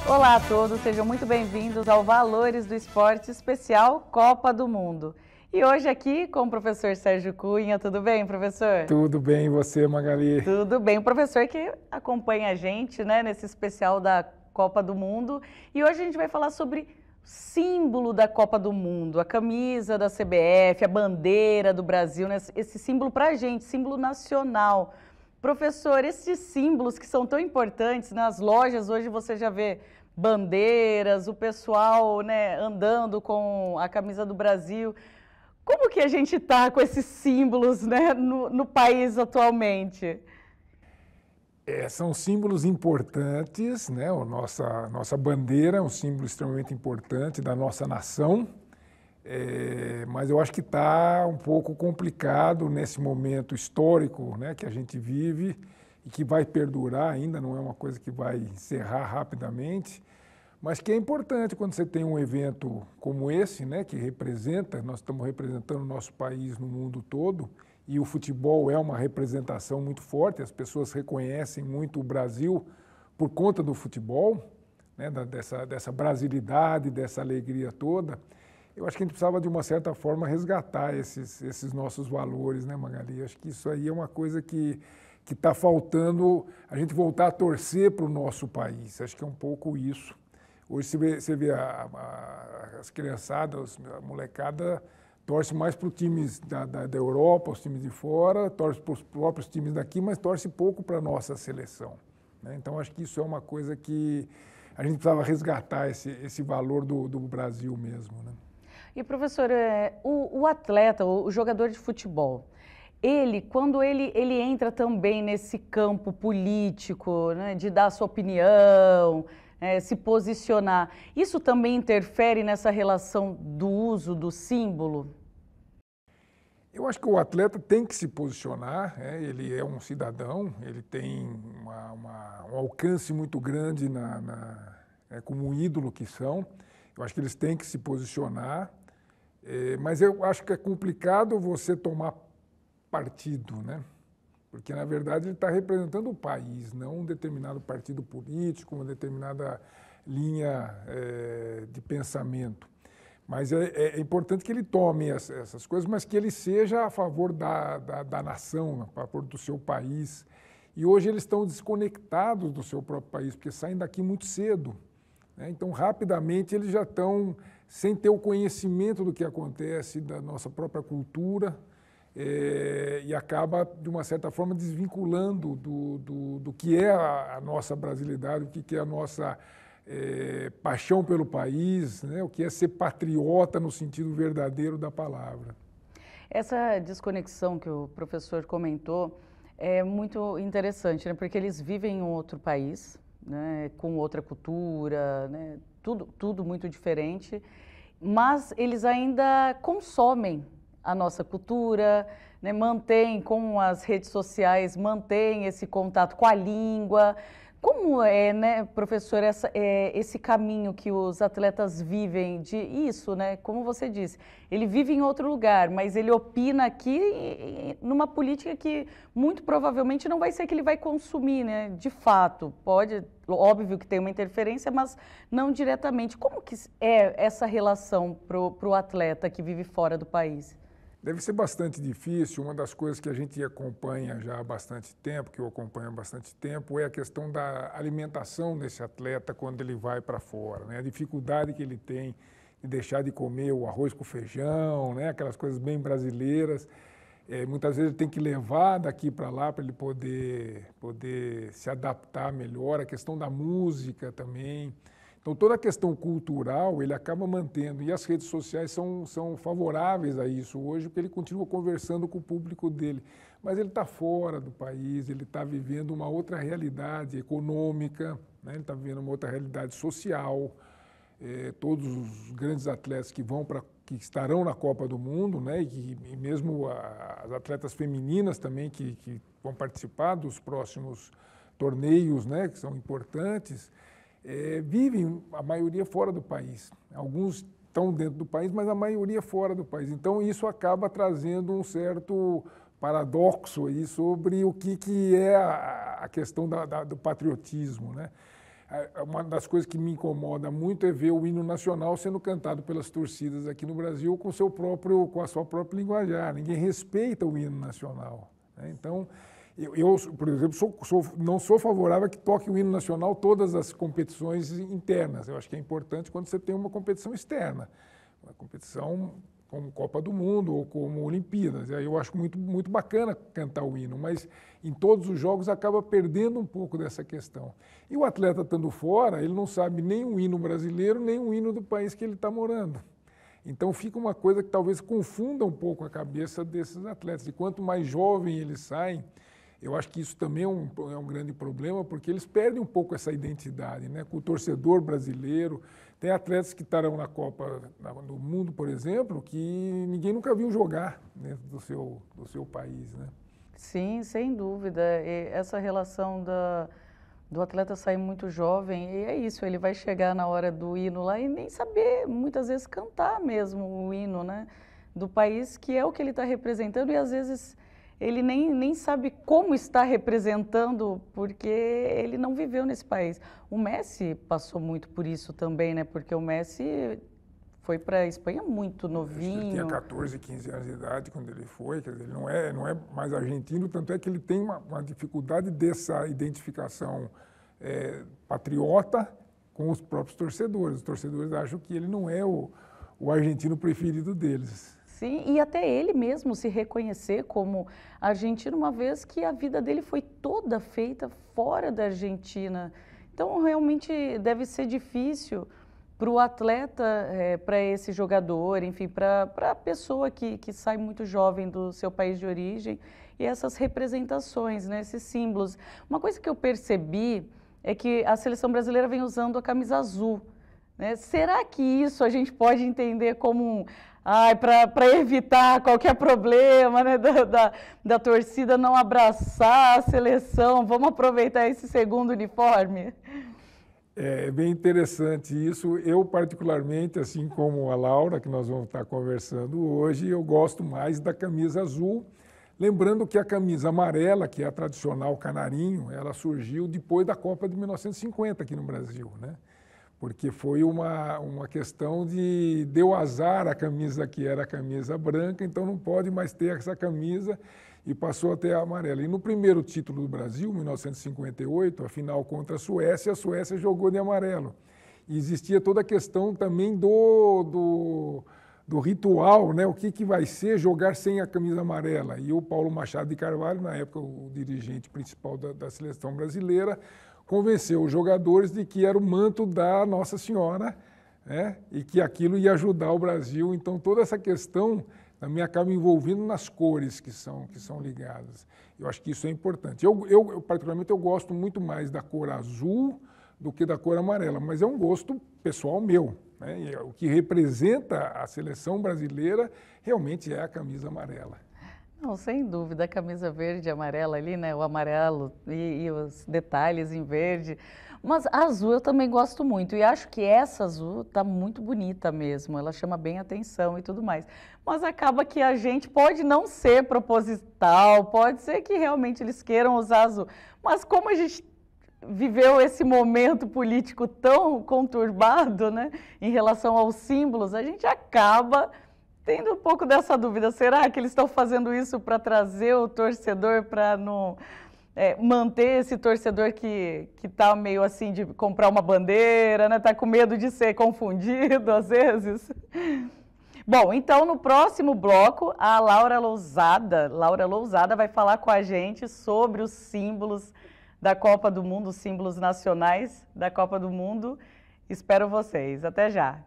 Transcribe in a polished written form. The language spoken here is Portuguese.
Olá a todos, sejam muito bem-vindos ao Valores do Esporte Especial Copa do Mundo. E hoje aqui com o professor Sérgio Cunha. Tudo bem, professor? Tudo bem, e você, Magali? Tudo bem, o professor que acompanha a gente, né, nesse especial da Copa do Mundo. E hoje a gente vai falar sobre símbolo da Copa do Mundo, a camisa da CBF, a bandeira do Brasil, né, esse símbolo pra gente, símbolo nacional. Professor, esses símbolos que são tão importantes, nas lojas hoje você já vê bandeiras, o pessoal, né, andando com a camisa do Brasil. Como que a gente está com esses símbolos, né, no país atualmente? São símbolos importantes, né? Nossa bandeira é um símbolo extremamente importante da nossa nação, mas eu acho que está um pouco complicado nesse momento histórico, né, que a gente vive e que vai perdurar ainda, não é uma coisa que vai encerrar rapidamente, mas que é importante quando você tem um evento como esse, né, que representa, nós estamos representando o nosso país no mundo todo, e o futebol é uma representação muito forte, as pessoas reconhecem muito o Brasil por conta do futebol, né, dessa brasilidade, dessa alegria toda. Eu acho que a gente precisava, de uma certa forma, resgatar esses nossos valores, né, Magali? Acho que isso aí é uma coisa que está faltando, a gente voltar a torcer para o nosso país. Acho que é um pouco isso. Hoje você vê as criançadas, a molecada torce mais para os times da Europa, os times de fora, torce para os próprios times daqui, mas torce pouco para a nossa seleção, né? Então, acho que isso é uma coisa que a gente precisava resgatar, esse valor do Brasil mesmo, né? E, professor, o atleta, o jogador de futebol, quando ele entra também nesse campo político, né, de dar a sua opinião, se posicionar, isso também interfere nessa relação do uso do símbolo? Eu acho que o atleta tem que se posicionar, ele é um cidadão, ele tem um alcance muito grande como um ídolo que são. Eu acho que eles têm que se posicionar, mas eu acho que é complicado você tomar partido, né? Porque, na verdade, ele está representando o país, não um determinado partido político, uma determinada linha de pensamento. Mas é importante que ele tome essas coisas, mas que ele seja a favor da nação, a favor do seu país. E hoje eles estão desconectados do seu próprio país, porque saem daqui muito cedo, né? Então, rapidamente, eles já estão sem ter o conhecimento do que acontece, da nossa própria cultura, e acaba, de uma certa forma, desvinculando do que é a nossa brasilidade, o que é a nossa paixão pelo país, né? O que é ser patriota no sentido verdadeiro da palavra. Essa desconexão que o professor comentou é muito interessante, né? Porque eles vivem em outro país, né? Com outra cultura, né? Tudo muito diferente, mas eles ainda consomem a nossa cultura, né? Mantêm com as redes sociais, mantêm esse contato com a língua. Como é, né, professor, esse caminho que os atletas vivem de isso, né? Como você disse, ele vive em outro lugar, mas ele opina aqui numa política que muito provavelmente não vai ser que ele vai consumir, né? De fato, pode, óbvio que tem uma interferência, mas não diretamente. Como que é essa relação para o atleta que vive fora do país? Deve ser bastante difícil. Uma das coisas que a gente acompanha já há bastante tempo, que eu acompanho há bastante tempo, é a questão da alimentação desse atleta quando ele vai para fora, né? A dificuldade que ele tem de deixar de comer o arroz com feijão, né? Aquelas coisas bem brasileiras. Muitas vezes ele tem que levar daqui para lá para ele poder se adaptar melhor. A questão da música também. Então, toda a questão cultural ele acaba mantendo, e as redes sociais são favoráveis a isso hoje, porque ele continua conversando com o público dele. Mas ele está fora do país, ele está vivendo uma outra realidade econômica, né? Ele está vivendo uma outra realidade social. Todos os grandes atletas que estarão na Copa do Mundo, né? E mesmo as atletas femininas também que vão participar dos próximos torneios, né? Que são importantes, vivem a maioria fora do país. Alguns estão dentro do país, mas a maioria fora do país. Então, isso acaba trazendo um certo paradoxo aí sobre o que é a questão do patriotismo, né? Uma das coisas que me incomoda muito é ver o hino nacional sendo cantado pelas torcidas aqui no Brasil com a sua própria linguajar. Ninguém respeita o hino nacional, né? Então, eu, por exemplo, não sou favorável a que toque o hino nacional todas as competições internas. Eu acho que é importante quando você tem uma competição externa, uma competição como Copa do Mundo ou como Olimpíadas. Aí eu acho muito bacana cantar o hino, mas em todos os jogos acaba perdendo um pouco dessa questão. E o atleta estando fora, ele não sabe nem o hino brasileiro, nem o hino do país que ele está morando. Então fica uma coisa que talvez confunda um pouco a cabeça desses atletas. E quanto mais jovem eles saem, eu acho que isso também é um grande problema, porque eles perdem um pouco essa identidade, né? Com o torcedor brasileiro. Tem atletas que estarão na Copa do Mundo, por exemplo, que ninguém nunca viu jogar dentro do seu país, né? Sim, sem dúvida. E essa relação do atleta sair muito jovem, e é isso, ele vai chegar na hora do hino lá e nem saber, muitas vezes, cantar mesmo o hino, né? Do país que é o que ele está representando, e às vezes ele nem sabe como está representando, porque ele não viveu nesse país. O Messi passou muito por isso também, né? Porque o Messi foi para a Espanha muito novinho. Ele tinha 14, 15 anos de idade quando ele foi, quer dizer, ele não é mais argentino, tanto é que ele tem uma dificuldade dessa identificação patriota com os próprios torcedores. Os torcedores acham que ele não é o argentino preferido deles. Sim, e até ele mesmo se reconhecer como argentino, uma vez que a vida dele foi toda feita fora da Argentina. Então, realmente deve ser difícil para o atleta, para esse jogador, enfim, para a pessoa que sai muito jovem do seu país de origem, e essas representações, né, esses símbolos. Uma coisa que eu percebi é que a seleção brasileira vem usando a camisa azul, né? Será que isso a gente pode entender como para evitar qualquer problema, né, da torcida não abraçar a seleção, vamos aproveitar esse segundo uniforme? É bem interessante isso. Eu, particularmente, assim como a Laura, que nós vamos estar conversando hoje, eu gosto mais da camisa azul. Lembrando que a camisa amarela, que é a tradicional canarinho, ela surgiu depois da Copa de 1950 aqui no Brasil, né? Porque foi uma questão de deu azar a camisa que era a camisa branca, então não pode mais ter essa camisa, e passou a ter a amarela. E no primeiro título do Brasil, 1958, a final contra a Suécia jogou de amarelo. E existia toda a questão também do ritual, né? O que vai ser jogar sem a camisa amarela. E o Paulo Machado de Carvalho, na época o dirigente principal da seleção brasileira, convenceu os jogadores de que era o manto da Nossa Senhora, né? E que aquilo ia ajudar o Brasil. Então, toda essa questão também acaba envolvendo nas cores que são ligadas. Eu acho que isso é importante. Particularmente, eu gosto muito mais da cor azul do que da cor amarela, mas é um gosto pessoal meu, né? E o que representa a seleção brasileira realmente é a camisa amarela. Não, sem dúvida, a camisa verde e amarela ali, né? O amarelo e os detalhes em verde. Mas a azul eu também gosto muito, e acho que essa azul tá muito bonita mesmo, ela chama bem atenção e tudo mais. Mas acaba que a gente pode não ser proposital, pode ser que realmente eles queiram usar azul. Mas como a gente viveu esse momento político tão conturbado, né, em relação aos símbolos, a gente acaba tendo um pouco dessa dúvida. Será que eles estão fazendo isso para trazer o torcedor, para não manter esse torcedor que está meio assim de comprar uma bandeira, né? Está com medo de ser confundido às vezes? Bom, então no próximo bloco a Laura Lousada vai falar com a gente sobre os símbolos da Copa do Mundo, os símbolos nacionais da Copa do Mundo. Espero vocês. Até já!